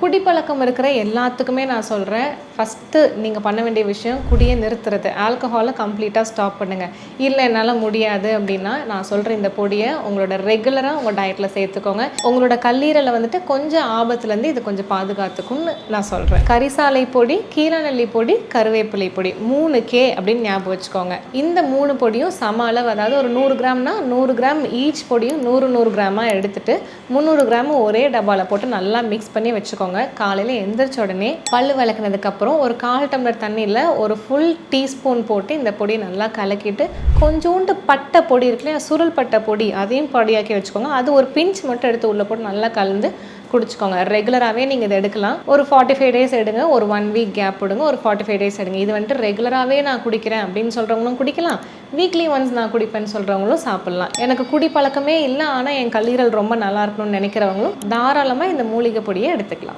குடிப்பழக்கம் இருக்கிற எல்லாத்துக்குமே நான் சொல்கிறேன், ஃபஸ்ட்டு நீங்கள் பண்ண வேண்டிய விஷயம் குடியை நிறுத்துறது. ஆல்கஹாலை கம்ப்ளீட்டாக ஸ்டாப் பண்ணுங்கள். இல்லை என்னால் முடியாது அப்படின்னா, நான் சொல்கிற இந்த பொடியை உங்களோட ரெகுலராக உங்கள் டயட்டில் சேர்த்துக்கோங்க. உங்களோட கல்லீரலை வந்துட்டு கொஞ்சம் ஆபத்துலேருந்து இது கொஞ்சம் பாதுகாத்துக்கும்னு நான் சொல்கிறேன். கரிசாலை பொடி, கீழநெல்லி பொடி, கருவேப்பிலை பொடி 3K அப்படின்னு ஞாபகம் வச்சுக்கோங்க. இந்த 3 பொடியும் சம அளவு, அதாவது ஒரு 100 கிராம்னா 100 கிராம் ஈச் பொடியும் 100 கிராமாக எடுத்துட்டு 300 கிராம் ஒரே டப்பாவில் போட்டு நல்லா மிக்ஸ் பண்ணி வச்சுக்கோங்க. காலையில் எந்திரிச்ச உடனே பல்லு விளக்குனதுக்கப்புறம் ஒரு 1/4 டம்ளர் தண்ணியில் ஒரு ஃபுல் டீஸ்பூன் போட்டு இந்த பொடியை நல்லா கலக்கிட்டு கொஞ்சோண்டு பட்டை பொடி இருக்குல்லையா, சுருள் பட்டை பொடி, அதையும் பொடியாக்கி வச்சுக்கோங்க. அது ஒரு பிஞ்ச் மட்டும் எடுத்து உள்ளே போட்டு நல்லா கலந்து குடிச்சிக்கோங்க. ரெகுலராகவே நீங்கள் இதை எடுக்கலாம். ஒரு 45 டேஸ் எடுங்க, ஒரு 1 வீக் கேப் விடுங்க, ஒரு 45 டேஸ் எடுங்க. இது வந்துட்டு ரெகுலராகவே நான் குடிக்கிறேன் அப்படின்னு சொல்கிறவங்களும் குடிக்கலாம், வீக்லி ஒன்ஸ் நான் குடிப்பேன்னு சொல்கிறவங்களும் சாப்பிட்லாம். எனக்கு குடி பழக்கமே இல்லை ஆனால் என் கல்லீரல் ரொம்ப நல்லா இருக்கணும்னு நினைக்கிறவங்களும் தாராளமாக இந்த மூலிகை பொடியை எடுத்துக்கலாம்.